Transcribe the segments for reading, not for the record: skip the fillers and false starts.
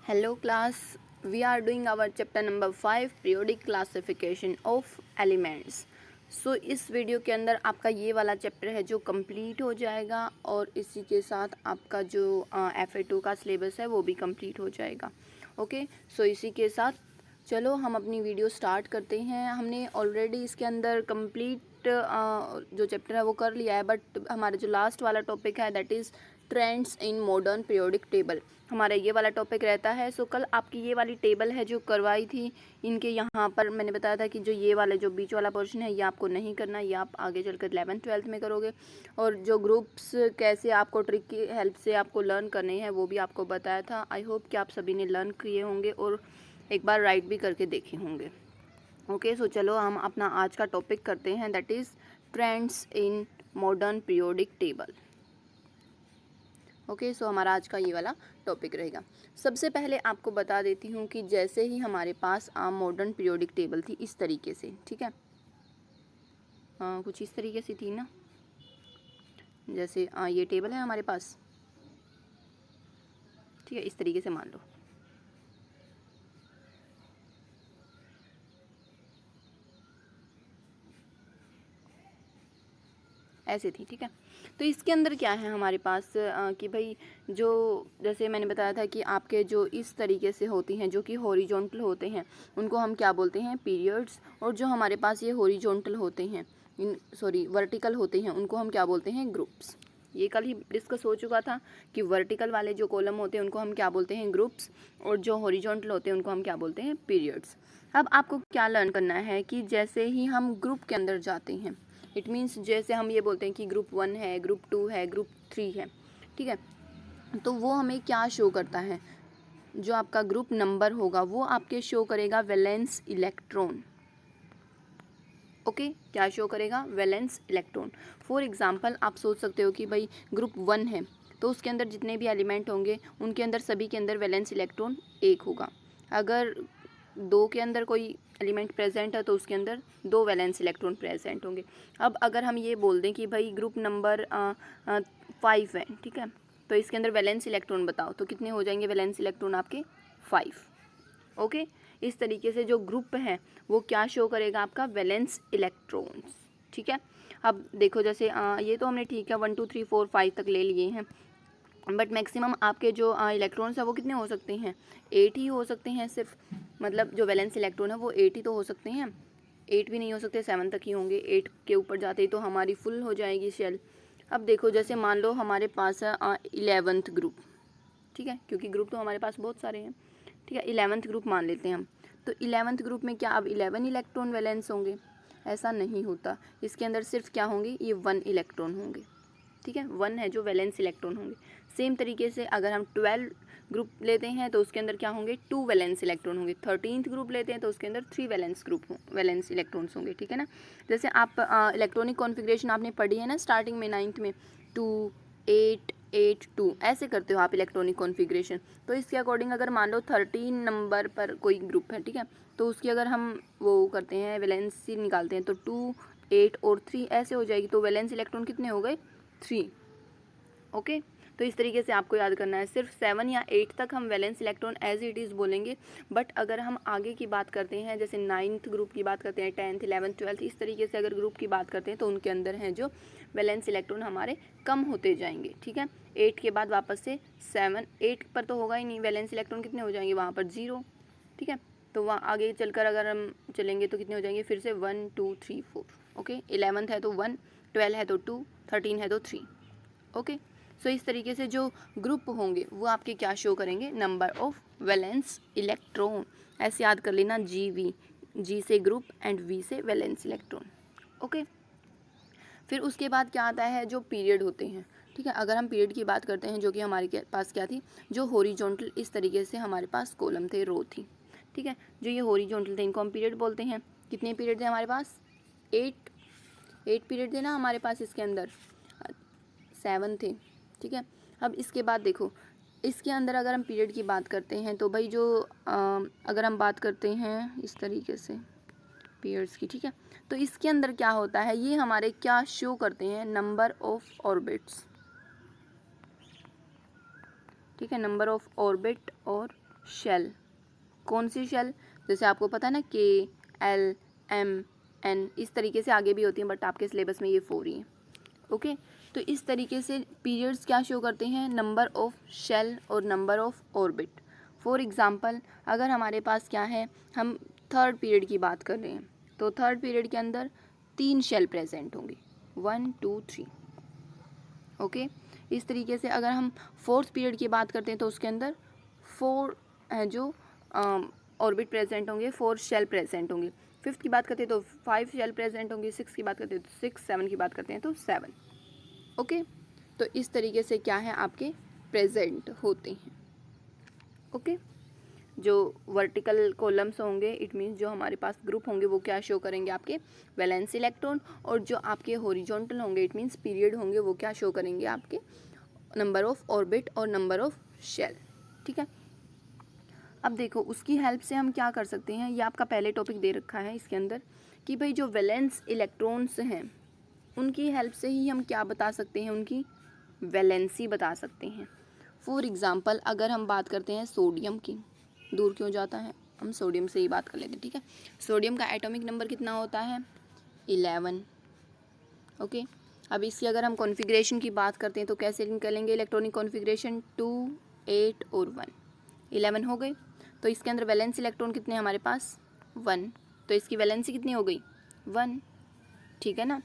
Hello class, we are doing our chapter number 5 periodic classification of elements. सो इस video के अंदर आपका ये वाला चैप्टर है जो कंप्लीट हो जाएगा और इसी के साथ आपका जो FA2 का सिलेबस है वो भी कंप्लीट हो जाएगा. ओके, सो इसी के साथ चलो हम अपनी वीडियो स्टार्ट करते हैं. हमने ऑलरेडी इसके अंदर कंप्लीट जो चैप्टर है वो कर लिया है, बट हमारा जो लास्ट वाला टॉपिक है that is trends in modern periodic table, हमारा ये वाला टॉपिक रहता है. सो कल आपकी ये वाली टेबल है जो करवाई थी, इनके यहाँ पर मैंने बताया था कि जो ये वाला जो बीच वाला पोर्शन है ये आपको नहीं करना, ये आप आगे चलकर 11th-12th में करोगे. और जो ग्रुप्स कैसे आपको ट्रिक की हेल्प से आपको लर्न करने हैं वो भी आपको बताया था. आई होप कि आप सभी ने लर्न किए होंगे और एक बार राइट भी करके देखे होंगे. ओके, सो चलो हम अपना आज का टॉपिक करते हैं that is trends in modern periodic table. Okay, so हमारा आज का ये वाला टॉपिक रहेगा. सबसे पहले आपको बता देती हूँ कि जैसे ही हमारे पास मॉडर्न पीरियोडिक टेबल थी इस तरीके से, ठीक है, कुछ इस तरीके से थी ना, जैसे ये टेबल है हमारे पास, ठीक है, इस तरीके से मान लो. ऐसे थी, ठीक है. तो इसके अंदर क्या है हमारे पास कि भाई जो जैसे मैंने बताया था कि आपके जो इस तरीके से होती हैं जो कि हॉरिजॉन्टल होते हैं उनको हम क्या बोलते हैं, पीरियड्स. और जो हमारे पास ये हॉरिजॉन्टल होते हैं, वर्टिकल होते हैं, उनको हम क्या बोलते हैं, ग्रुप्स. ये कल ही डिस्कस हो चुका था कि वर्टिकल वाले जो कॉलम होते हैं उनको हम क्या बोलते हैं, ग्रुप्स, और जो हॉरिजॉन्टल होते हैं उनको हम क्या बोलते हैं, पीरियड्स. अब आपको क्या लर्न करना है कि जैसे ही हम ग्रुप के अंदर जाते हैं, इट मीन्स जैसे हम ये बोलते हैं कि ग्रुप 1 है, ग्रुप 2 है, ग्रुप 3 है, ठीक है, तो वो हमें क्या शो करता है, जो आपका ग्रुप नंबर होगा वो आपके शो करेगा वैलेंस इलेक्ट्रॉन. ओके, क्या शो करेगा, वैलेंस इलेक्ट्रॉन. फॉर एग्जांपल आप सोच सकते हो कि भाई ग्रुप 1 है तो उसके अंदर जितने भी एलिमेंट होंगे उनके अंदर सभी के अंदर वैलेंस इलेक्ट्रॉन 1 होगा. अगर 2 के अंदर कोई एलिमेंट प्रेजेंट है तो उसके अंदर 2 वैलेंस इलेक्ट्रॉन प्रेजेंट होंगे. अब अगर हम ये बोल दें कि भाई ग्रुप नंबर 5 है, ठीक है, तो इसके अंदर वैलेंस इलेक्ट्रॉन बताओ, तो कितने हो जाएंगे वैलेंस इलेक्ट्रॉन आपके, 5. ओके, इस तरीके से जो ग्रुप है वो क्या शो करेगा, आपका वैलेंस इलेक्ट्रॉन्स, ठीक है. अब देखो जैसे ये तो हमने ठीक है 1 2 3 4 5 तक ले लिए हैं, बट मैक्सिमम आपके जो इलेक्ट्रॉन्स है वो कितने हो सकते हैं, 8 ही हो सकते हैं सिर्फ. मतलब जो वैलेंस इलेक्ट्रॉन है वो 8 ही तो हो सकते हैं, 8 भी नहीं हो सकते, 7 तक ही होंगे. 8 के ऊपर जाते ही तो हमारी फुल हो जाएगी शेल. अब देखो जैसे मान लो हमारे पास है 11th ग्रुप, ठीक है, क्योंकि ग्रुप तो हमारे पास बहुत सारे हैं, ठीक है. 11th ग्रुप मान लेते हैं हम, तो 11th ग्रुप में क्या अब 11 इलेक्ट्रॉन वैलेंस होंगे, ऐसा नहीं होता. इसके अंदर सिर्फ क्या होंगे, ये 1 इलेक्ट्रॉन होंगे, ठीक है, 1 है जो वैलेंस इलेक्ट्रॉन होंगे. सेम तरीके से अगर हम 12 ग्रुप लेते हैं तो उसके अंदर क्या होंगे, 2 वैलेंस इलेक्ट्रॉन होंगे. 13th ग्रुप लेते हैं तो उसके अंदर 3 वैलेंस इलेक्ट्रॉन्स होंगे, ठीक है ना. जैसे आप इलेक्ट्रॉनिक कॉन्फ़िगरेशन आपने पढ़ी है ना स्टार्टिंग में 9th में, 2 8 8 2 ऐसे करते हो आप इलेक्ट्रॉनिक कॉन्फ़िगरेशन. तो इसके अकॉर्डिंग अगर मान लो 13 नंबर पर कोई ग्रुप है, ठीक है, तो उसकी अगर हम वो करते हैं वैलेंसी निकालते हैं तो 2 8 और 3 ऐसे हो जाएगी. तो वैलेंस इलेक्ट्रॉन कितने हो गए, 3. ओके, तो इस तरीके से आपको याद करना है. सिर्फ 7 या 8 तक हम valence electron as it is बोलेंगे, बट अगर हम आगे की बात करते हैं जैसे 9th ग्रुप की बात करते हैं, 10th 11th 12th इस तरीके से अगर ग्रुप की बात करते हैं तो उनके अंदर हैं जो वैलेंस इलेक्ट्रॉन हमारे कम होते जाएंगे, ठीक है. 8 के बाद वापस से 7, 8 पर तो होगा ही नहीं, वैलेंस इलेक्ट्रॉन कितने हो जाएंगे वहाँ पर, 0, ठीक है. तो वहाँ आगे चलकर अगर हम चलेंगे तो कितने हो जाएंगे फिर से 1 2 3 4. ओके, 11th है तो 1, 12 है तो 2, 13 है तो 3. ओके, सो इस तरीके से जो ग्रुप होंगे वो आपके क्या शो करेंगे, नंबर ऑफ वैलेंस इलेक्ट्रॉन. ऐसे याद कर लेना, जी से ग्रुप एंड वी से वैलेंस इलेक्ट्रॉन. ओके, फिर उसके बाद क्या आता है, जो पीरियड होते हैं, ठीक है. अगर हम पीरियड की बात करते हैं जो कि हमारे पास क्या थी, जो हॉरिजॉन्टल इस तरीके से हमारे पास कॉलम थे, रो थी, ठीक है. जो ये हॉरिजॉन्टल थे इनको हम पीरियड बोलते हैं. कितने पीरियड थे हमारे पास, 8 पीरियड थे ना हमारे पास, इसके अंदर 7 थे, ठीक है. अब इसके बाद देखो इसके अंदर अगर हम पीरियड की बात करते हैं तो भाई जो अगर हम बात करते हैं इस तरीके से पीरियड्स की, ठीक है, तो इसके अंदर क्या होता है, ये हमारे क्या शो करते हैं, नंबर ऑफ ऑर्बिट्स, ठीक है, नंबर ऑफ ऑर्बिट और शेल। कौन सी शेल? जैसे आपको पता है ना KLMN, इस तरीके से आगे भी होती हैं, बट आपके सिलेबस में ये 4 ही है। ओके, तो इस तरीके से पीरियड्स क्या शो करते हैं? नंबर ऑफ शेल और number of orbit. For example अगर हमारे पास क्या है, हम थर्ड पीरियड की बात कर रहे हैं, तो थर्ड पीरियड के अंदर 3 शेल प्रेजेंट होंगी, 1 2 3। ओके, इस तरीके से अगर हम फोर्थ पीरियड की बात करते हैं तो उसके अंदर 4 जो ऑर्बिट प्रेजेंट होंगे, 4 शेल प्रेजेंट होंगे। फिफ्थ की बात करते हैं तो 5 शेल प्रेजेंट होंगी, 6 की बात करते हैं तो 6, 7 की बात करते हैं तो 7। ओके, तो इस तरीके से क्या है आपके प्रेजेंट होते हैं। ओके, जो वर्टिकल कॉलम्स होंगे इट मीन्स जो हमारे पास ग्रुप होंगे वो क्या शो करेंगे? आपके वैलेंस इलेक्ट्रॉन। और जो आपके हॉरिजॉन्टल होंगे इट मीन्स पीरियड होंगे वो क्या शो करेंगे? आपके नंबर ऑफ ऑर्बिट और नंबर ऑफ शेल। ठीक है, अब देखो उसकी हेल्प से हम क्या कर सकते हैं, ये आपका पहले टॉपिक दे रखा है इसके अंदर कि भाई जो वैलेंस इलेक्ट्रॉन्स हैं उनकी हेल्प से ही हम क्या बता सकते हैं? उनकी वैलेंसी बता सकते हैं। फॉर एग्जांपल अगर हम बात करते हैं सोडियम की, दूर क्यों जाता है, हम सोडियम से ही बात कर लेते हैं। ठीक है, सोडियम का एटॉमिक नंबर कितना होता है? 11। ओके, अब इसकी अगर हम कॉन्फ़िगरेशन की बात करते हैं तो कैसे निकालेंगे इलेक्ट्रॉनिक कॉन्फ़िगरेशन? 2 8 और 1, 11 हो गए। तो इसके अंदर वैलेंस इलेक्ट्रॉन कितने हैं हमारे पास? 1, तो इसकी वैलेंसी कितनी हो गई? 1। ठीक है ना,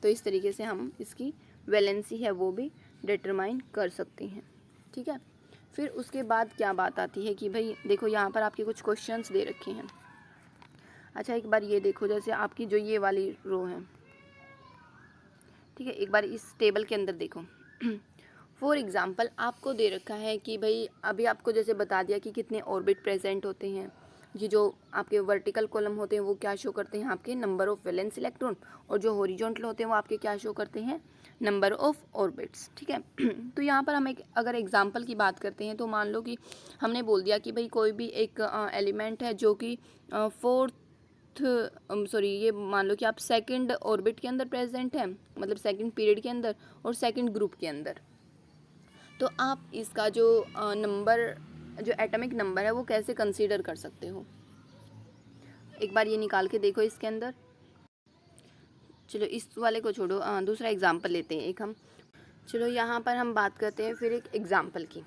तो इस तरीके से हम इसकी वैलेंसी है वो भी डिटरमाइन कर सकते हैं। ठीक है, फिर उसके बाद क्या बात आती है कि भाई देखो यहाँ पर आपके कुछ क्वेश्चंस दे रखे हैं। अच्छा एक बार ये देखो, जैसे आपकी जो ये वाली रो है, ठीक है, एक बार इस टेबल के अंदर देखो। फॉर एग्जांपल आपको दे रखा है कि भाई अभी आपको जैसे बता दिया कि कितने ऑर्बिट प्रेजेंट होते हैं। ये जो आपके वर्टिकल कॉलम होते हैं वो क्या शो करते हैं? आपके नंबर ऑफ वैलेंस इलेक्ट्रॉन। और जो हॉरिजॉन्टल होते हैं वो आपके क्या शो करते हैं? Number of orbits. ठीक है, तो यहाँ पर हम एक अगर एग्जांपल की बात करते हैं तो मान लो कि हमने बोल दिया कि भाई कोई भी एक एलिमेंट है जो कि फोर्थ ये मान लो कि आप सेकंड ऑर्बिट के अंदर प्रेजेंट है, मतलब सेकंड पीरियड के अंदर और सेकंड ग्रुप के अंदर। तो आप इसका जो नंबर, जो एटॉमिक नंबर है वो कैसे कंसीडर कर सकते हो? एक बार ये निकाल के देखो इसके अंदर। चलो इस वाले को छोड़ो, दूसरा एग्जांपल लेते हैं एक हम। चलो यहाँ पर हम बात करते हैं फिर एक एग्जांपल की।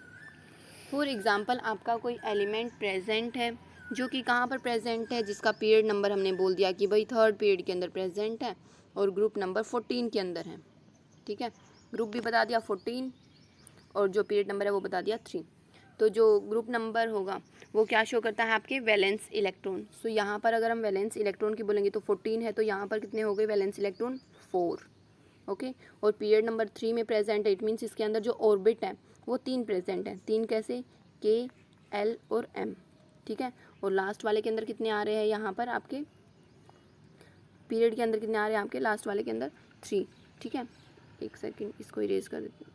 फॉर एग्जांपल आपका कोई एलिमेंट प्रेजेंट है जो कि कहाँ पर प्रेजेंट है, जिसका पीरियड नंबर हमने बोल दिया कि भाई थर्ड पीरियड के अंदर प्रेजेंट है और ग्रुप नंबर 14 के अंदर है। ठीक है, ग्रुप भी बता दिया 14 और जो पीरियड नंबर है वो बता दिया 3। तो जो ग्रुप नंबर होगा वो क्या शो करता है? आपके वैलेंस इलेक्ट्रॉन। सो यहाँ पर अगर हम वैलेंस इलेक्ट्रॉन की बोलेंगे तो 14 है, तो यहाँ पर कितने हो गए वैलेंस इलेक्ट्रॉन? 4। ओके, और पीरियड नंबर 3 में प्रेजेंट है, इट मीन्स इसके अंदर जो ऑर्बिट है वो 3 प्रेजेंट है। 3 कैसे? K L और M। ठीक है, और लास्ट वाले के अंदर कितने आ रहे हैं? यहाँ पर आपके पीरियड के अंदर कितने आ रहे हैं? आपके लास्ट वाले के अंदर 3। ठीक है, एक सेकेंड इसको इरेज कर देते हैं।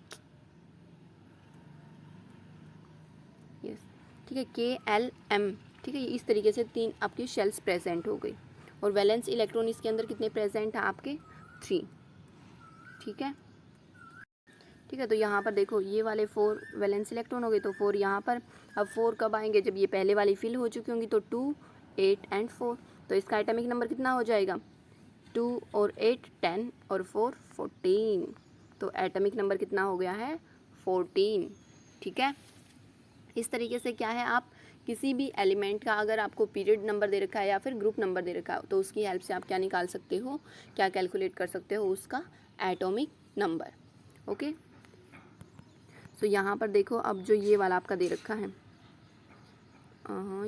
यस, ठीक है, KLM। ठीक है, इस तरीके से 3 आपकी शेल्स प्रेजेंट हो गई और वैलेंस इलेक्ट्रॉन इसके अंदर कितने प्रेजेंट हैं? आपके 3। ठीक है, ठीक है, तो यहाँ पर देखो ये वाले 4 वैलेंस इलेक्ट्रॉन हो गए, तो 4 यहाँ पर। अब 4 कब आएंगे? जब ये पहले वाली फिल हो चुकी होंगी, तो 2 8 एंड 4। तो इसका एटॉमिक नंबर कितना हो जाएगा? 2 और 8 10 और 4 14। तो एटॉमिक नंबर कितना हो गया है? 14। ठीक है, इस तरीके से क्या है, आप किसी भी एलिमेंट का अगर आपको पीरियड नंबर दे रखा है या फिर ग्रुप नंबर दे रखा है तो उसकी हेल्प से आप क्या निकाल सकते हो, क्या कैलकुलेट कर सकते हो? उसका एटॉमिक नंबर। ओके, तो यहाँ पर देखो अब जो ये वाला आपका दे रखा है,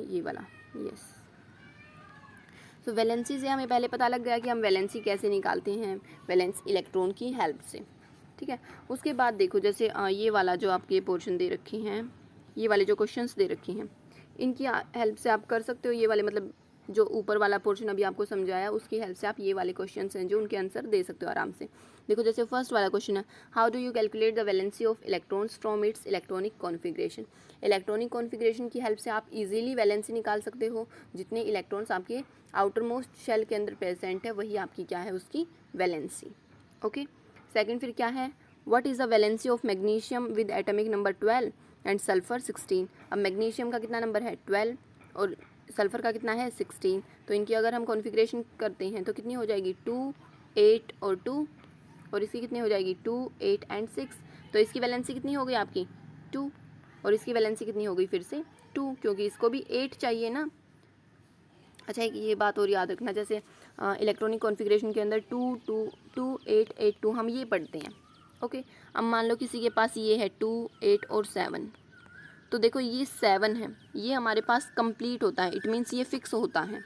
ये वाला, यस। तो वैलेंसी से हमें पहले पता लग गया कि हम वैलेंसी कैसे निकालते हैं, वैलेंस इलेक्ट्रॉन की हेल्प से। ठीक है, उसके बाद देखो जैसे ये वाला जो आपके पोर्शन दे रखे हैं, ये वाले जो क्वेश्चंस दे रखे हैं, इनकी हेल्प से आप कर सकते हो ये वाले, मतलब जो ऊपर वाला पोर्शन अभी आपको समझाया उसकी हेल्प से आप ये वाले क्वेश्चंस हैं जो उनके आंसर दे सकते हो आराम से। देखो जैसे फर्स्ट वाला क्वेश्चन है, how do you calculate the valency of electrons from its electronic configuration. Electronic configuration की हेल्प से आप इजीली वैलेंसी निकाल सकते हो। जितने इलेक्ट्रॉन्स आपके आउटर मोस्ट शेल के अंदर प्रेजेंट है वही आपकी क्या है, उसकी वैलेंसी। ओके, सेकेंड फिर क्या है, what is the valency of magnesium with atomic number 12। And sulphur 16। अब मैग्नीशियम का कितना नंबर है 12 और सल्फ़र का कितना है 16। तो इनकी अगर हम कॉन्फ़िगरेशन करते हैं तो कितनी हो जाएगी 2, 8 और 2, और इसकी कितनी हो जाएगी 2, 8 एंड 6। तो इसकी वैलेंसी कितनी हो गई आपकी 2, और इसकी वैलेंसी कितनी हो गई फिर से 2, क्योंकि इसको भी 8 चाहिए ना। अच्छा, एक ये बात और याद रखना, जैसे इलेक्ट्रॉनिक कॉन्फ़िगरेशन के अंदर 2, 2, 2, 8, 8, 2 हम ये पढ़ते हैं। ओके, अब मान लो किसी के पास ये है 2, 8 और 7, तो देखो ये 7 है, ये हमारे पास कंप्लीट होता है, इट मीन्स ये फिक्स होता है,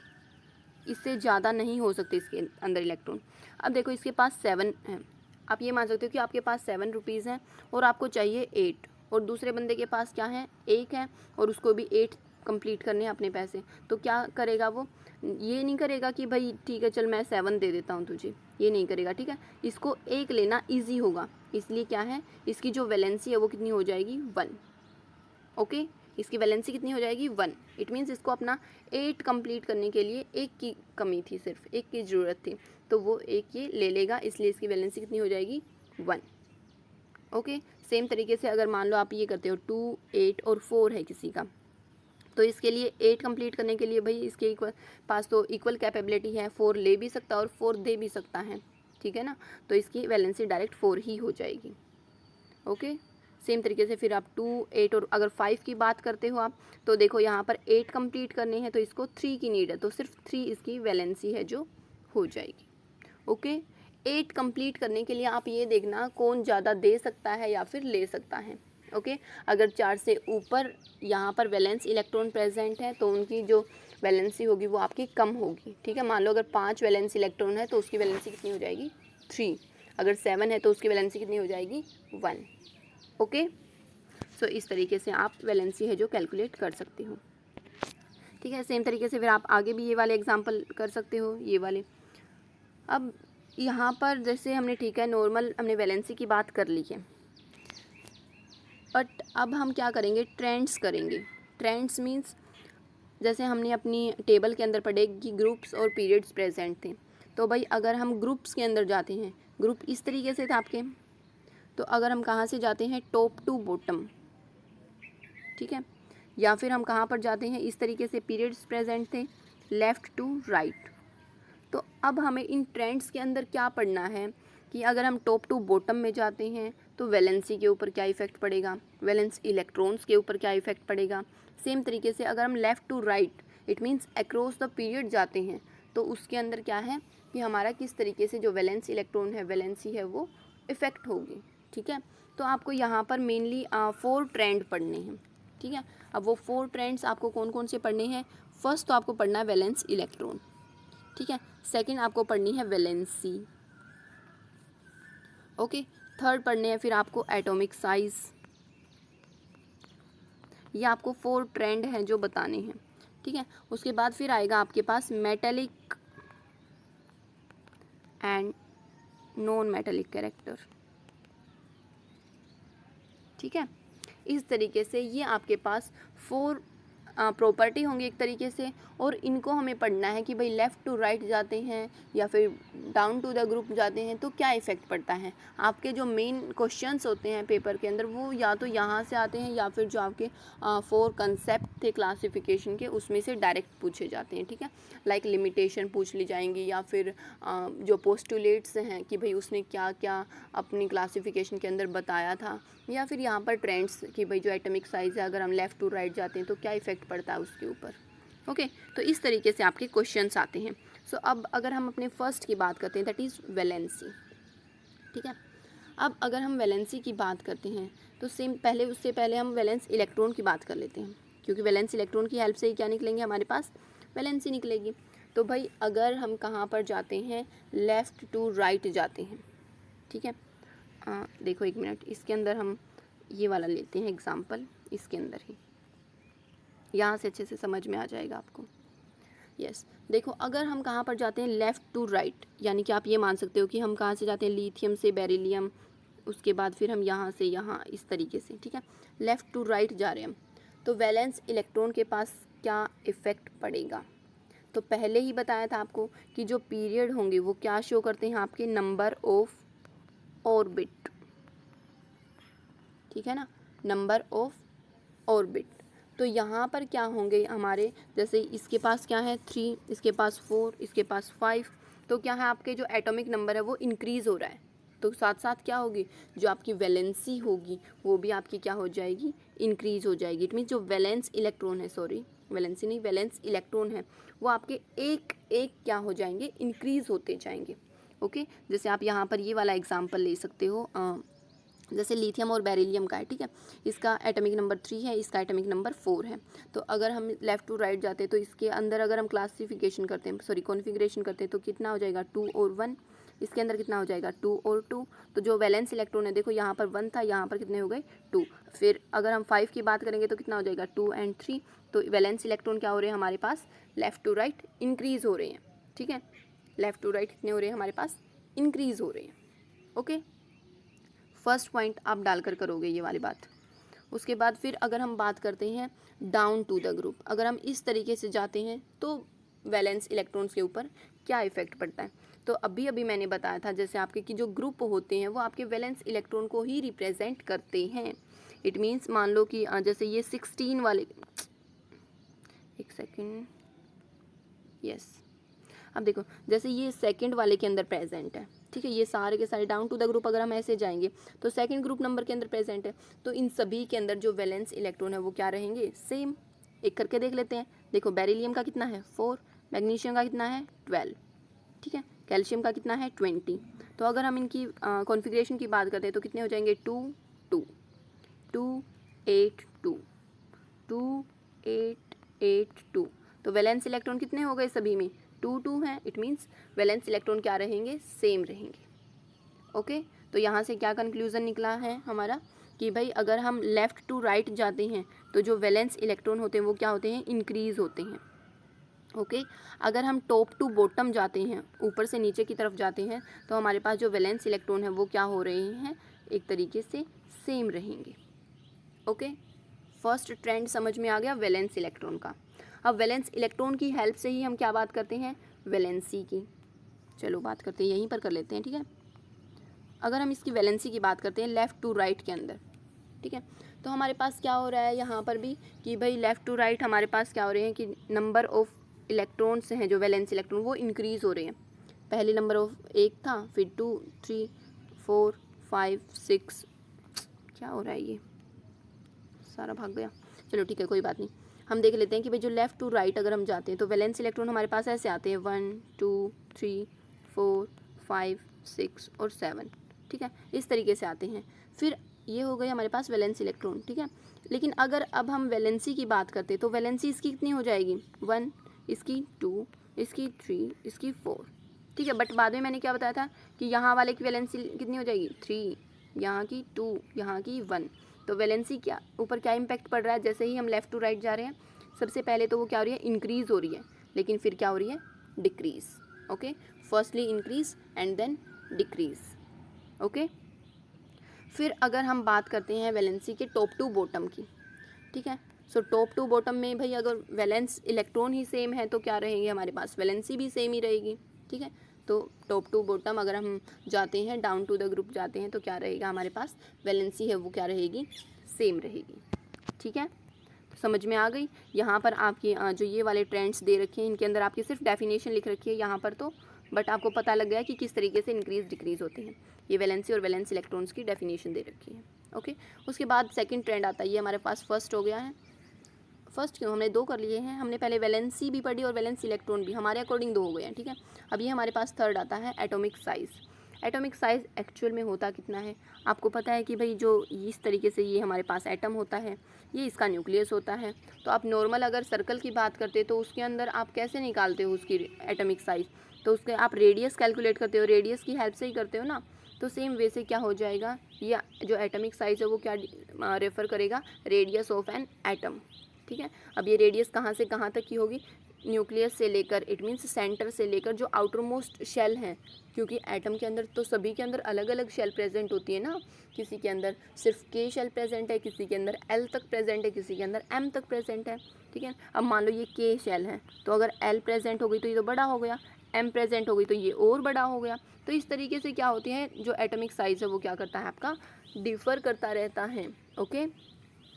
इससे ज़्यादा नहीं हो सकते इसके अंदर इलेक्ट्रॉन। अब देखो इसके पास 7 है, आप ये मान सकते हो कि आपके पास 7 रुपीज़ हैं और आपको चाहिए 8, और दूसरे बंदे के पास क्या है 1 है और उसको भी 8 कंप्लीट करने हैं अपने पैसे। तो क्या करेगा वो, ये नहीं करेगा कि भाई ठीक है चल मैं 7 दे देता हूँ तुझे, ये नहीं करेगा, ठीक है। इसको 1 लेना ईजी होगा, इसलिए क्या है इसकी जो वैलेंसी है वो कितनी हो जाएगी 1। ओके, इसकी वैलेंसी कितनी हो जाएगी 1। इट मीन्स इसको अपना 8 कंप्लीट करने के लिए 1 की कमी थी, सिर्फ 1 की ज़रूरत थी, तो वो 1 ये ले लेगा, इसलिए इसकी वैलेंसी कितनी हो जाएगी 1। ओके, सेम तरीके से अगर मान लो आप ये करते हो 2, 8 और 4 है किसी का, तो इसके लिए 8 कंप्लीट करने के लिए भाई इसके पास तो इक्वल कैपेबिलिटी है, 4 ले भी सकता है और 4 दे भी सकता है, ठीक है ना। तो इसकी वैलेंसी डायरेक्ट 4 ही हो जाएगी। ओके, सेम तरीके से फिर आप 2, 8 और अगर 5 की बात करते हो आप, तो देखो यहाँ पर 8 कंप्लीट करने हैं तो इसको 3 की नीड है, तो सिर्फ 3 इसकी वैलेंसी है जो हो जाएगी। ओके, 8 कंप्लीट करने के लिए आप ये देखना कौन ज़्यादा दे सकता है या फिर ले सकता है। ओके, अगर 4 से ऊपर यहाँ पर वैलेंस इलेक्ट्रॉन प्रेजेंट है तो उनकी जो वैलेंसी होगी वो आपकी कम होगी, ठीक है। मान लो अगर 5 वैलेंस इलेक्ट्रॉन है तो उसकी वैलेंसी कितनी हो जाएगी 3, अगर 7 है तो उसकी वैलेंसी कितनी हो जाएगी 1। ओके, सो इस तरीके से आप वैलेंसी है जो कैलकुलेट कर सकते हो, ठीक है। सेम तरीके से फिर आप आगे भी ये वाले एग्जांपल कर सकते हो, ये वाले। अब यहाँ पर जैसे हमने ठीक है नॉर्मल हमने वैलेंसी की बात कर ली है, बट अब हम क्या करेंगे ट्रेंड्स करेंगे। ट्रेंड्स मीन्स जैसे हमने अपनी टेबल के अंदर पढ़े कि ग्रुप्स और पीरियड्स प्रेजेंट थे, तो भाई अगर हम ग्रुप्स के अंदर जाते हैं, ग्रुप इस तरीके से थे आपके, तो अगर हम कहाँ से जाते हैं टॉप टू बॉटम, ठीक है, या फिर हम कहाँ पर जाते हैं इस तरीके से पीरियड्स प्रेजेंट थे लेफ़्ट टू राइट। तो अब हमें इन ट्रेंड्स के अंदर क्या पढ़ना है कि अगर हम टॉप टू बॉटम में जाते हैं तो वैलेंसी के ऊपर क्या इफ़ेक्ट पड़ेगा, वैलेंस इलेक्ट्रॉन्स के ऊपर क्या इफ़ेक्ट पड़ेगा। सेम तरीके से अगर हम left to right it means across the period जाते हैं तो उसके अंदर क्या है कि हमारा किस तरीके से जो वैलेंस इलेक्ट्रॉन है वैलेंसी है वो इफ़ेक्ट होगी, ठीक है। तो आपको यहाँ पर मेनली 4 ट्रेंड पढ़ने हैं, ठीक है। अब वो 4 ट्रेंड्स आपको कौन कौन से पढ़ने हैं, फर्स्ट तो आपको पढ़ना है वैलेंस इलेक्ट्रॉन, ठीक है। सेकंड आपको पढ़नी है वैलेंसी, ओके। थर्ड पढ़ने हैं फिर आपको एटॉमिक साइज। ये आपको 4 ट्रेंड हैं जो बताने हैं, ठीक है। उसके बाद फिर आएगा आपके पास metallic and non metallic character, ठीक है। इस तरीके से ये आपके पास 4 प्रॉपर्टी होंगी एक तरीके से, और इनको हमें पढ़ना है कि भाई लेफ़्ट टू राइट जाते हैं या फिर डाउन टू द ग्रुप जाते हैं तो क्या इफ़ेक्ट पड़ता है। आपके जो मेन क्वेश्चंस होते हैं पेपर के अंदर वो या तो यहाँ से आते हैं या फिर जो आपके 4 कंसेप्ट थे क्लासिफिकेशन के उसमें से डायरेक्ट पूछे जाते हैं, ठीक है। लाइक लिमिटेशन पूछ ली जाएंगी या फिर जो पोस्टुलेट्स हैं कि भाई उसने क्या क्या अपनी क्लासिफिकेशन के अंदर बताया था, या फिर यहाँ पर ट्रेंड्स कि भाई जो एटॉमिक साइज़ है अगर हम लेफ़्ट टू राइट जाते हैं तो क्या इफ़ेक्ट पड़ता है उसके ऊपर। ओके, तो इस तरीके से आपके क्वेश्चंस आते हैं। सो अब अगर हम अपने फर्स्ट की बात करते हैं दैट इज़ वैलेंसी, ठीक है। अब अगर हम वैलेंसी की बात करते हैं तो सेम पहले उससे पहले हम वैलेंस इलेक्ट्रॉन की बात कर लेते हैं, क्योंकि वैलेंस इलेक्ट्रॉन की हेल्प से ही क्या निकलेंगे हमारे पास वैलेंसी निकलेगी। तो भाई अगर हम कहाँ पर जाते हैं लेफ़्ट टू राइट जाते हैं, ठीक है। देखो एक मिनट, इसके अंदर हम ये वाला लेते हैं एग्जाम्पल, इसके अंदर ही यहाँ से अच्छे से समझ में आ जाएगा आपको। यस, देखो अगर हम कहाँ पर जाते हैं लेफ़्ट टू राइट, यानी कि आप ये मान सकते हो कि हम कहाँ से जाते हैं लिथियम से बेरिलियम, उसके बाद फिर हम यहाँ से यहाँ इस तरीके से, ठीक है, लेफ़्ट टू राइट जा रहे हैं हम, तो वैलेंस इलेक्ट्रॉन के पास क्या इफ़ेक्ट पड़ेगा। तो पहले ही बताया था आपको कि जो पीरियड होंगे वो क्या शो करते हैं आपके नंबर ऑफ ऑर्बिट, ठीक है ना, नंबर ऑफ ऑर्बिट। तो यहाँ पर क्या होंगे हमारे, जैसे इसके पास क्या है 3, इसके पास 4, इसके पास 5, तो क्या है आपके जो एटॉमिक नंबर है वो इंक्रीज़ हो रहा है, तो साथ साथ क्या होगी, जो आपकी वैलेंसी होगी वो भी आपकी क्या हो जाएगी, इंक्रीज़ हो जाएगी। इट मीन्स जो वैलेंस इलेक्ट्रॉन है, सॉरी वैलेंसी नहीं, वैलेंस इलेक्ट्रॉन है, वो आपके एक एक क्या हो जाएंगे, इंक्रीज़ होते जाएंगे। ओके, जैसे आप यहाँ पर ये वाला एग्जांपल ले सकते हो, जैसे लिथियम और बेरिलियम का है, ठीक है, इसका एटॉमिक नंबर 3 है, इसका एटॉमिक नंबर 4 है। तो अगर हम लेफ़्ट टू राइट जाते हैं तो इसके अंदर अगर हम क्लासिफिकेशन करते हैं, सॉरी कॉन्फ़िगरेशन करते हैं, तो कितना हो जाएगा 2 और 1, इसके अंदर कितना हो जाएगा 2 और 2। तो जो वैलेंस इलेक्ट्रॉन है, देखो यहाँ पर 1 था, यहाँ पर कितने हो गए 2। फिर अगर हम 5 की बात करेंगे तो कितना हो जाएगा 2 और 3। तो वैलेंस इलेक्ट्रॉन क्या हो रहे हैं हमारे पास, लेफ़्ट टू राइट इंक्रीज़ हो रहे हैं, ठीक है, लेफ़्ट टू राइट कितने हो रहे हैं हमारे पास, इंक्रीज़ हो रहे हैं। ओके, फर्स्ट पॉइंट आप डालकर करोगे ये वाली बात। उसके बाद फिर अगर हम बात करते हैं डाउन टू द ग्रुप, अगर हम इस तरीके से जाते हैं तो वैलेंस इलेक्ट्रॉन्स के ऊपर क्या इफेक्ट पड़ता है। तो अभी अभी मैंने बताया था जैसे आपके कि जो ग्रुप होते हैं वो आपके वैलेंस इलेक्ट्रॉन को ही रिप्रेजेंट करते हैं। इट मीन्स मान लो कि जैसे ये 16 वाले, एक सेकेंड, यस, अब देखो जैसे ये सेकंड वाले के अंदर प्रेजेंट है, ठीक है, ये सारे के सारे डाउन टू द ग्रुप अगर हम ऐसे जाएंगे तो सेकंड ग्रुप नंबर के अंदर प्रेजेंट है, तो इन सभी के अंदर जो वैलेंस इलेक्ट्रॉन है वो क्या रहेंगे, सेम। एक करके देख लेते हैं। देखो बेरिलियम का कितना है 4, मैग्नीशियम का कितना है 12, ठीक है, कैल्शियम का कितना है 20। तो अगर हम इनकी कॉन्फ़िगरेशन की बात करते हैं तो कितने हो जाएंगे 2 2 2 8 2 2 8 8 2। तो वैलेंस इलेक्ट्रॉन कितने हो गए सभी में 2 2 हैं। इट मीन्स वैलेंस इलेक्ट्रॉन क्या रहेंगे, सेम रहेंगे। ओके, तो यहाँ से क्या कंक्लूज़न निकला है हमारा कि भाई अगर हम लेफ़्ट टू राइट जाते हैं तो जो वैलेंस इलेक्ट्रॉन होते हैं वो क्या होते हैं, इंक्रीज़ होते हैं। ओके, अगर हम टॉप टू बॉटम जाते हैं, ऊपर से नीचे की तरफ जाते हैं, तो हमारे पास जो वैलेंस इलेक्ट्रॉन है वो क्या हो रहे हैं, एक तरीके से सेम रहेंगे। ओके, फर्स्ट ट्रेंड समझ में आ गया वैलेंस इलेक्ट्रॉन का। अब वैलेंस इलेक्ट्रॉन की हेल्प से ही हम क्या बात करते हैं, वैलेंसी की। चलो बात करते हैं, यहीं पर कर लेते हैं, ठीक है। अगर हम इसकी वैलेंसी की बात करते हैं लेफ़्ट टू राइट के अंदर, ठीक है, तो हमारे पास क्या हो रहा है यहाँ पर भी कि भाई लेफ़्ट टू राइट हमारे पास क्या हो रहे हैं कि नंबर ऑफ इलेक्ट्रॉन्स हैं जो वैलेंस इलेक्ट्रॉन वो इंक्रीज़ हो रहे हैं। पहले नंबर ऑफ 1 था, फिर 2 3 4 5 6, क्या हो रहा है ये सारा भाग गया, चलो ठीक है कोई बात नहीं। हम देख लेते हैं कि भाई जो लेफ़्ट टू राइट अगर हम जाते हैं तो वैलेंस इलेक्ट्रॉन हमारे पास ऐसे आते हैं 1 2 3 4 5 6 और 7, ठीक है, इस तरीके से आते हैं। फिर ये हो गई हमारे पास वैलेंस इलेक्ट्रॉन, ठीक है। लेकिन अगर अब हम वैलेंसी की बात करते हैं तो वैलेंसी इसकी कितनी हो जाएगी 1, इसकी 2, इसकी 3, इसकी 4, ठीक है। बट बाद में मैंने क्या बताया था कि यहाँ वाले की वैलेंसी कितनी हो जाएगी 3, यहाँ की 2, यहाँ की 1। तो वैलेंसी क्या ऊपर क्या इम्पैक्ट पड़ रहा है, जैसे ही हम लेफ़्ट टू राइट जा रहे हैं सबसे पहले तो वो क्या हो रही है, इंक्रीज़ हो रही है, लेकिन फिर क्या हो रही है, decrease. Okay, firstly increase and then decrease. Okay, फिर अगर हम बात करते हैं वैलेंसी के टॉप टू बॉटम की, ठीक है, सो टॉप टू बॉटम में भाई अगर वैलेंस इलेक्ट्रॉन ही सेम है तो क्या रहेंगे हमारे पास, वैलेंसी भी सेम ही रहेगी, ठीक है। तो टॉप टू बॉटम अगर हम जाते हैं, डाउन टू द ग्रुप जाते हैं तो क्या रहेगा हमारे पास, वैलेंसी है वो क्या रहेगी, सेम रहेगी, ठीक है। तो समझ में आ गई। यहाँ पर आपकी जो ये वाले ट्रेंड्स दे रखे हैं इनके अंदर आपकी सिर्फ डेफिनेशन लिख रखी है यहाँ पर, तो बट आपको पता लग गया कि किस तरीके से इंक्रीज़ डिक्रीज़ होते हैं। ये वैलेंसी और वैलेंस इलेक्ट्रॉन्स की डेफिनेशन दे रखी है। ओके, उसके बाद सेकंड ट्रेंड आता है, ये हमारे पास फर्स्ट हो गया है। फर्स्ट क्यों, हमने 2 कर लिए हैं, हमने पहले वैलेंसी भी पढ़ी और वैलेंस इलेक्ट्रॉन भी, हमारे अकॉर्डिंग 2 हो गए हैं, ठीक है। अब ये हमारे पास थर्ड आता है atomic size. Atomic size actual में होता कितना है, आपको पता है कि भाई जो इस तरीके से ये हमारे पास एटम होता है, ये इसका न्यूक्लियस होता है। तो आप नॉर्मल अगर सर्कल की बात करते तो उसके अंदर आप कैसे निकालते हो उसकी एटॉमिक साइज़, तो उसके आप रेडियस कैलकुलेट करते हो, रेडियस की हेल्प से ही करते हो ना। तो सेम वे से क्या हो जाएगा, ये जो एटॉमिक साइज़ है वो क्या रेफ़र करेगा, रेडियस ऑफ एन एटम, ठीक है। अब ये रेडियस कहाँ से कहाँ तक की होगी, न्यूक्लियस से लेकर, इट मीन्स सेंटर से लेकर जो आउटर मोस्ट शेल हैं, क्योंकि एटम के अंदर तो सभी के अंदर अलग अलग शेल प्रेजेंट होती है ना, किसी के अंदर सिर्फ के शेल प्रेजेंट है, किसी के अंदर एल तक प्रेजेंट है, किसी के अंदर एम तक प्रेजेंट है, ठीक है। अब मान लो ये के शेल है, तो अगर एल प्रेजेंट हो गई तो ये तो बड़ा हो गया, एम प्रेजेंट हो गई तो ये और बड़ा हो गया। तो इस तरीके से क्या होती है, जो एटॉमिक साइज़ है वो क्या करता है आपका, डिफ़र करता रहता है। ओके,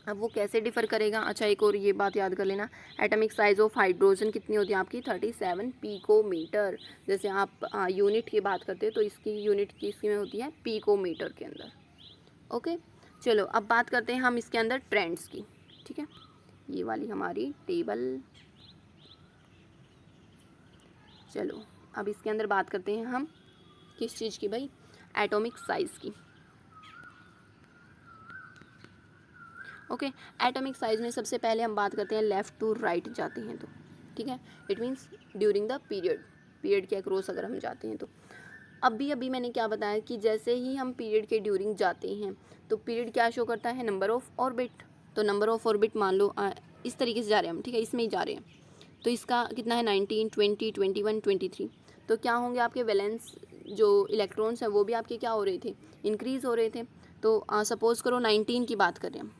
अब वो कैसे डिफ़र करेगा, अच्छा एक और ये बात याद कर लेना, एटॉमिक साइज़ ऑफ हाइड्रोजन कितनी होती है आपकी 37 पिकोमीटर। जैसे आप यूनिट की बात करते हो तो इसकी यूनिट की इसमें होती है पिकोमीटर के अंदर। ओके, चलो अब बात करते हैं हम इसके अंदर ट्रेंड्स की। ठीक है, ये वाली हमारी टेबल। चलो अब इसके अंदर बात करते हैं हम किस चीज़ की भाई, एटॉमिक साइज़ की। ओके, एटॉमिक साइज़ में सबसे पहले हम बात करते हैं लेफ़्ट टू राइट जाते हैं तो, ठीक है, it means during the period के अक्रॉस अगर हम जाते हैं तो। अभी मैंने क्या बताया कि जैसे ही हम पीरियड के ड्यूरिंग जाते हैं तो पीरियड क्या शो करता है, नंबर ऑफ़ ऑर्बिट। तो नंबर ऑफ़ ऑर्बिट मान लो इस तरीके से जा रहे हैं हम, ठीक है, इसमें ही जा रहे हैं, तो इसका कितना है 19, 20, 21, 23। तो क्या होंगे आपके वैलेंस जो इलेक्ट्रॉन्स हैं वो भी आपके क्या हो रहे थे, इंक्रीज़ हो रहे थे। तो सपोज़ करो 19 की बात कर रहे हैं हम,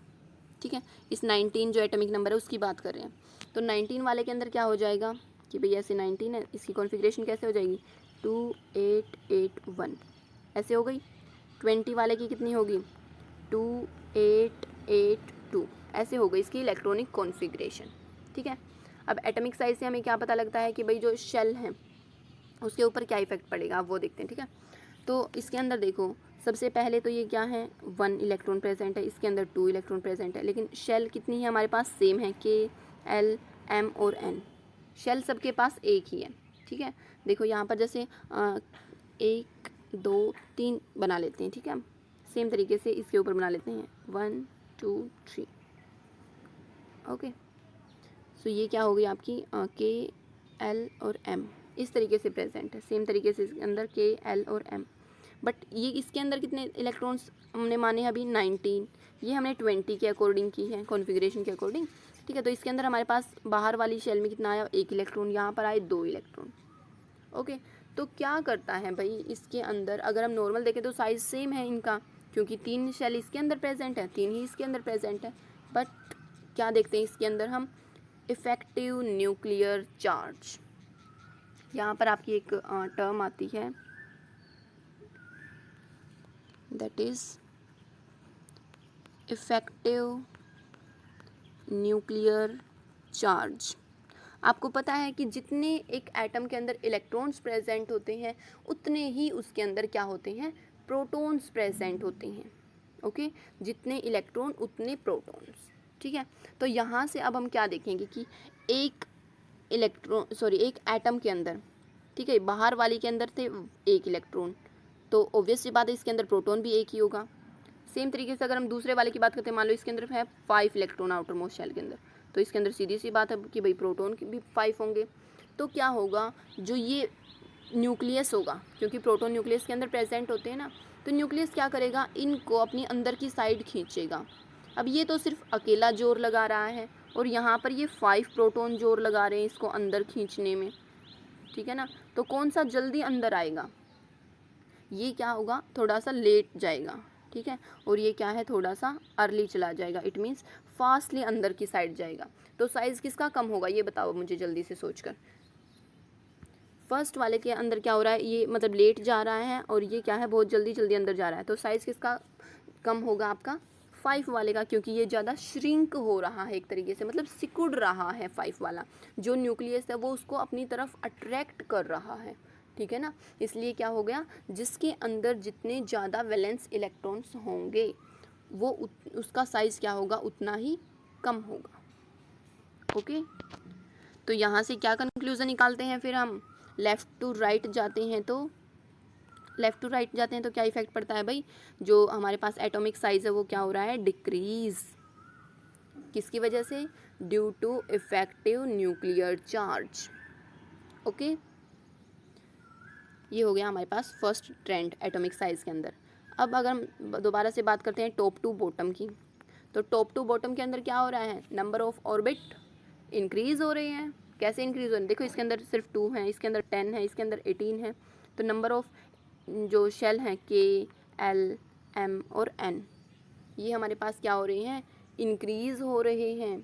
ठीक है, इस 19 जो एटॉमिक नंबर है उसकी बात कर रहे हैं, तो 19 वाले के अंदर क्या हो जाएगा कि भई ऐसे 19 है, इसकी कॉन्फ़िगरेशन कैसे हो जाएगी 2881 ऐसे हो गई। 20 वाले की कितनी होगी 2882 ऐसे हो गई इसकी इलेक्ट्रॉनिक कॉन्फ़िगरेशन। ठीक है, अब एटॉमिक साइज़ से हमें क्या पता लगता है कि भाई जो शेल है उसके ऊपर क्या इफेक्ट पड़ेगा, आप वो देखते हैं। ठीक है, तो इसके अंदर देखो सबसे पहले तो ये क्या है 1 इलेक्ट्रॉन प्रेजेंट है, इसके अंदर 2 इलेक्ट्रॉन प्रेजेंट है, लेकिन शेल कितनी है हमारे पास सेम है, K, L, M और N, शेल सबके पास एक ही है। ठीक है, देखो यहाँ पर जैसे 1 2 3 बना लेते हैं, ठीक है, सेम तरीके से इसके ऊपर बना लेते हैं 1 2 3। ओके, सो ये क्या हो गई आपकी K, L और M इस तरीके से प्रेजेंट है, सेम तरीके से इसके अंदर K, L और M। बट ये इसके अंदर कितने इलेक्ट्रॉन्स हमने माने अभी 19, ये हमने 20 के अकॉर्डिंग की है, कॉन्फ़िगरेशन के अकॉर्डिंग। ठीक है, तो इसके अंदर हमारे पास बाहर वाली शेल में कितना आया 1 इलेक्ट्रॉन, यहाँ पर आए 2 इलेक्ट्रॉन। ओके, तो क्या करता है भाई इसके अंदर, अगर हम नॉर्मल देखें तो साइज़ सेम है इनका, क्योंकि 3 शेल इसके अंदर प्रेजेंट है, 3 ही इसके अंदर प्रेजेंट है। बट क्या देखते हैं इसके अंदर हम, इफ़ेक्टिव न्यूक्लियर चार्ज। यहाँ पर आपकी एक टर्म आती है that is effective nuclear charge. आपको पता है कि जितने एक एटम के अंदर इलेक्ट्रॉन्स प्रेजेंट होते हैं उतने ही उसके अंदर क्या होते हैं, प्रोटॉन्स प्रेजेंट होते हैं। ओके, जितने इलेक्ट्रॉन उतने प्रोटॉन्स। ठीक है, तो यहाँ से अब हम क्या देखेंगे कि एक एक एटम के अंदर, ठीक है, बाहर वाली के अंदर थे 1 इलेक्ट्रॉन, तो ऑब्वियस सी बात है इसके अंदर प्रोटॉन भी एक ही होगा। सेम तरीके से अगर हम दूसरे वाले की बात करते हैं, मान लो इसके अंदर है 5 इलेक्ट्रॉन आउटर मोस्ट शेल के अंदर, तो इसके अंदर सीधी सी बात है कि भाई प्रोटॉन भी 5 होंगे। तो क्या होगा, जो ये न्यूक्लियस होगा, क्योंकि प्रोटॉन न्यूक्लियस के अंदर प्रेजेंट होते हैं ना, तो न्यूक्लियस क्या करेगा, इनको अपनी अंदर की साइड खींचेगा। अब ये तो सिर्फ अकेला जोर लगा रहा है और यहाँ पर ये 5 प्रोटॉन जोर लगा रहे हैं इसको अंदर खींचने में। ठीक है ना, तो कौन सा जल्दी अंदर आएगा, ये क्या होगा थोड़ा सा लेट जाएगा। ठीक है, और ये क्या है थोड़ा सा अर्ली चला जाएगा, इट मीन्स फास्टली अंदर की साइड जाएगा। तो साइज़ किसका कम होगा ये बताओ मुझे जल्दी से सोचकर। फर्स्ट वाले के अंदर क्या हो रहा है, ये मतलब लेट जा रहा है और ये क्या है बहुत जल्दी जल्दी अंदर जा रहा है, तो साइज़ किसका कम होगा आपका 5 वाले का, क्योंकि ये ज़्यादा श्रिंक हो रहा है एक तरीके से, मतलब सिकुड़ रहा है 5 वाला, जो न्यूक्लियस है वो उसको अपनी तरफ अट्रैक्ट कर रहा है। ठीक है ना, इसलिए क्या हो गया, जिसके अंदर जितने ज़्यादा वैलेंस इलेक्ट्रॉन्स होंगे वो उसका साइज़ क्या होगा उतना ही कम होगा। ओके, तो यहाँ से क्या कंक्लूज़न निकालते हैं फिर हम, लेफ़्ट टू राइट जाते हैं तो क्या इफ़ेक्ट पड़ता है भाई, जो हमारे पास एटॉमिक साइज़ है वो क्या हो रहा है डिक्रीज़, किसकी वजह से, due to effective nuclear charge. Okay, ये हो गया हमारे पास फर्स्ट ट्रेंड एटॉमिक साइज़ के अंदर। अब अगर हम दोबारा से बात करते हैं टॉप टू बॉटम की, तो टॉप टू बॉटम के अंदर क्या हो रहा है, नंबर ऑफ़ ऑर्बिट इंक्रीज़ हो रहे हैं। कैसे इंक्रीज़ हो रहे हैं, देखो इसके अंदर सिर्फ 2 हैं, इसके अंदर 10 है, इसके अंदर 18 है, तो नंबर ऑफ़ जो शेल हैं K, L, M और N ये हमारे पास क्या हो रहे हैं, इंक्रीज़ हो रहे हैं।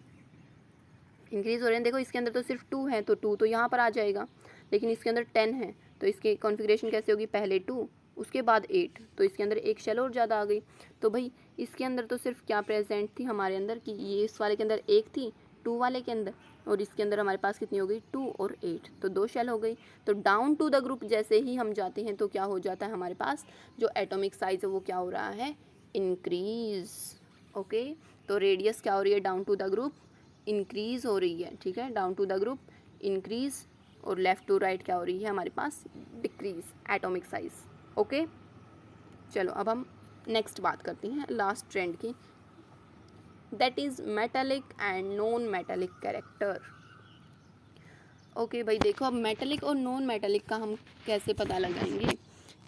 देखो इसके अंदर तो सिर्फ 2 है तो 2 तो यहाँ पर आ जाएगा, लेकिन इसके अंदर 10 है तो इसकी कॉन्फ़िगरेशन कैसे होगी, पहले 2 उसके बाद 8, तो इसके अंदर एक शेल और ज़्यादा आ गई। तो भाई इसके अंदर तो सिर्फ क्या प्रेजेंट थी हमारे अंदर कि ये इस वाले के अंदर 1 थी 2 वाले के अंदर, और इसके अंदर हमारे पास कितनी हो गई 2 और 8, तो 2 शेल हो गई। तो डाउन टू द ग्रुप जैसे ही हम जाते हैं तो क्या हो जाता है हमारे पास जो एटॉमिक साइज है वो क्या हो रहा है, इंक्रीज। ओके, तो रेडियस क्या हो रही है down to the group, increase हो रही है। ठीक है, down to the group increase, और लेफ़्ट टू राइट क्या हो रही है हमारे पास, डिक्रीज एटॉमिक साइज। ओके, चलो अब हम नेक्स्ट बात करते हैं लास्ट ट्रेंड की, that is metallic and non metallic character. Okay भाई देखो, अब मेटालिक और नॉन मेटालिक का हम कैसे पता लगाएंगे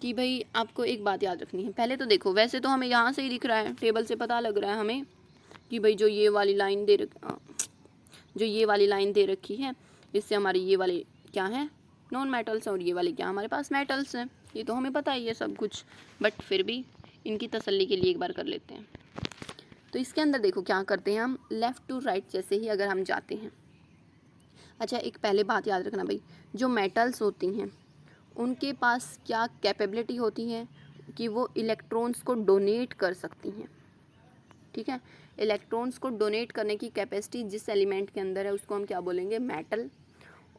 कि भाई आपको एक बात याद रखनी है। पहले तो देखो, वैसे तो हमें यहाँ से ही दिख रहा है, टेबल से पता लग रहा है हमें कि भाई जो ये वाली लाइन दे रखी है इससे हमारी ये वाली क्या है, नॉन मेटल्स, और ये वाली क्या हमारे पास मेटल्स हैं। ये तो हमें पता ही है सब कुछ, बट फिर भी इनकी तसल्ली के लिए एक बार कर लेते हैं। तो इसके अंदर देखो क्या करते हैं हम, लेफ़्ट टू राइट जैसे ही अगर हम जाते हैं। अच्छा, एक पहले बात याद रखना भाई, जो मेटल्स होती हैं उनके पास क्या कैपेबिलिटी होती है कि वो इलेक्ट्रॉन्स को डोनेट कर सकती हैं। ठीक है, इलेक्ट्रॉन्स को डोनेट करने की कैपेसिटी जिस एलिमेंट के अंदर है उसको हम क्या बोलेंगे, मेटल।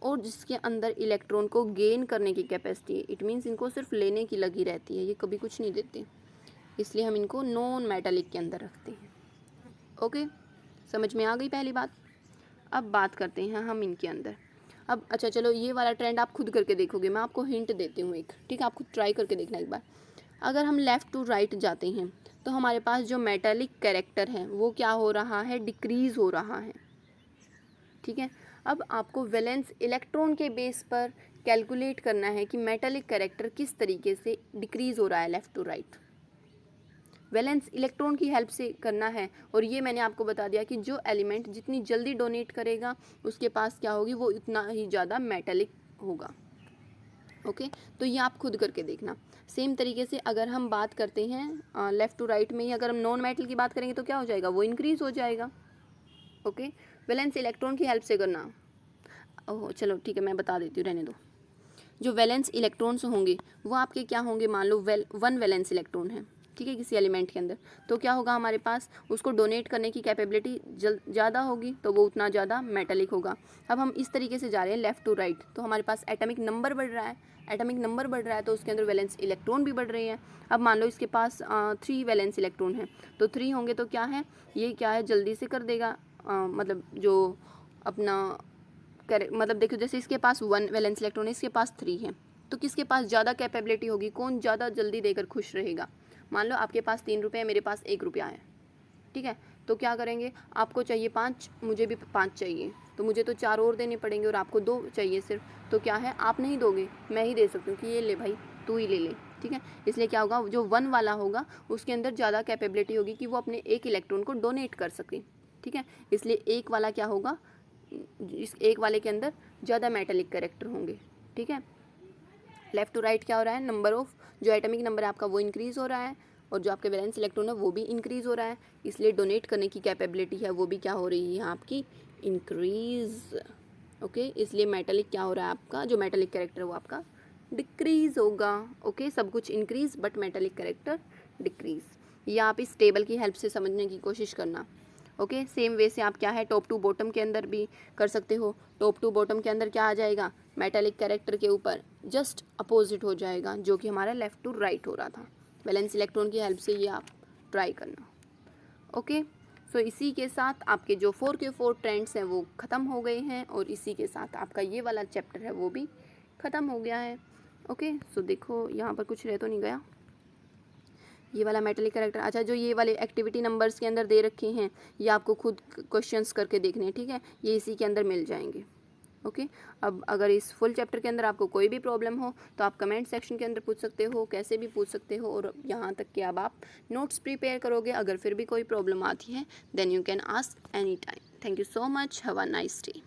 और जिसके अंदर इलेक्ट्रॉन को गेन करने की कैपेसिटी है, इट मीन्स इनको सिर्फ लेने की लगी रहती है, ये कभी कुछ नहीं देते, इसलिए हम इनको नॉन मेटालिक के अंदर रखते हैं। ओके, समझ में आ गई पहली बात। अब बात करते हैं हम इनके अंदर। अब अच्छा चलो, ये वाला ट्रेंड आप खुद करके देखोगे, मैं आपको हिंट देती हूँ एक, ठीक है, आप खुद ट्राई करके देखना एक बार। अगर हम लेफ़्ट टू राइट जाते हैं तो हमारे पास जो मेटालिक कैरेक्टर है वो क्या हो रहा है, डिक्रीज़ हो रहा है। ठीक है, अब आपको वैलेंस इलेक्ट्रॉन के बेस पर कैलकुलेट करना है कि मेटालिक कैरेक्टर किस तरीके से डिक्रीज़ हो रहा है left to right. Valence electron की हेल्प से करना है, और ये मैंने आपको बता दिया कि जो एलिमेंट जितनी जल्दी डोनेट करेगा उसके पास क्या होगी, वो उतना ही ज़्यादा मेटालिक होगा। ओके, तो ये आप खुद करके देखना। सेम तरीके से अगर हम बात करते हैं लेफ़्ट टू राइट में ही, अगर हम नॉन मेटल की बात करेंगे तो क्या हो जाएगा, वो इंक्रीज़ हो जाएगा। ओके, वैलेंस इलेक्ट्रॉन की हेल्प से करना। ओह चलो ठीक है, मैं बता देती हूँ, रहने दो। जो वैलेंस इलेक्ट्रॉन्स होंगे वो आपके क्या होंगे, मान लो वन वैलेंस इलेक्ट्रॉन है, ठीक है, किसी एलिमेंट के अंदर, तो क्या होगा हमारे पास, उसको डोनेट करने की कैपेबिलिटी ज़्यादा होगी, तो वो उतना ज़्यादा मेटालिक होगा। अब हम इस तरीके से जा रहे हैं लेफ़्ट टू राइट, तो हमारे पास एटॉमिक नंबर बढ़ रहा है, एटॉमिक नंबर बढ़ रहा है तो उसके अंदर वैलेंस इलेक्ट्रॉन भी बढ़ रहे हैं। अब मान लो इसके पास 3 वैलेंस इलेक्ट्रॉन है, तो 3 होंगे तो क्या है, ये क्या है, जल्दी से कर देगा, मतलब जो अपना मतलब देखो, जैसे इसके पास 1 वैलेंस इलेक्ट्रॉन है, इसके पास 3 है, तो किसके पास ज़्यादा कैपेबिलिटी होगी, कौन ज़्यादा जल्दी देकर खुश रहेगा। मान लो आपके पास 3 रुपये है, मेरे पास 1 रुपया है, ठीक है, तो क्या करेंगे, आपको चाहिए 5, मुझे भी 5 चाहिए, तो मुझे तो 4 और देने पड़ेंगे, और आपको 2 चाहिए सिर्फ, तो क्या है, आप नहीं दोगे, मैं ही दे सकती हूँ कि ये ले भाई, तू ही ले ले। ठीक है, इसलिए क्या होगा, जो 1 वाला होगा उसके अंदर ज़्यादा कैपेबिलिटी होगी कि वो अपने एक इलेक्ट्रॉन को डोनेट कर सके। ठीक है, इसलिए 1 वाला क्या होगा, इस 1 वाले के अंदर ज़्यादा मेटालिक कैरेक्टर होंगे। ठीक है, लेफ़्ट टू राइट क्या हो रहा है, नंबर ऑफ जो एटॉमिक नंबर है आपका वो इंक्रीज़ हो रहा है, और जो आपके वैलेंस इलेक्ट्रॉन है वो भी इंक्रीज़ हो रहा है, इसलिए डोनेट करने की कैपेबिलिटी है वो भी क्या हो रही है आपकी, इंक्रीज़। ओके, इसलिए मेटालिक क्या हो रहा है आपका, जो मेटालिक कैरेक्टर है वो आपका डिक्रीज़ होगा। ओके, सब कुछ increase but metallic character decrease. या आप इस टेबल की हेल्प से समझने की कोशिश करना। ओके, सेम वे से आप क्या है, टॉप टू बॉटम के अंदर भी कर सकते हो। टॉप टू बॉटम के अंदर क्या आ जाएगा, मेटालिक कैरेक्टर के ऊपर जस्ट अपोजिट हो जाएगा, जो कि हमारा लेफ़्ट टू राइट हो रहा था। वैलेंस इलेक्ट्रॉन की हेल्प से ये आप ट्राई करना। ओके, सो इसी के साथ आपके जो 4 के 4 ट्रेंड्स हैं वो ख़त्म हो गए हैं, और इसी के साथ आपका ये वाला चैप्टर है वो भी ख़त्म हो गया है। ओके, सो देखो यहाँ पर कुछ रह तो नहीं गया, ये वाला मेटालिक कैरेक्टर। अच्छा, जो ये वाले एक्टिविटी नंबर्स के अंदर दे रखे हैं ये आपको खुद क्वेश्चंस करके देखने हैं। ठीक है, ये इसी के अंदर मिल जाएंगे। ओके, अब अगर इस फुल चैप्टर के अंदर आपको कोई भी प्रॉब्लम हो तो आप कमेंट सेक्शन के अंदर पूछ सकते हो, कैसे भी पूछ सकते हो, और यहाँ तक कि अब आप नोट्स प्रिपेयर करोगे। अगर फिर भी कोई प्रॉब्लम आती है then you can ask any time. Thank you so much, have a nice day.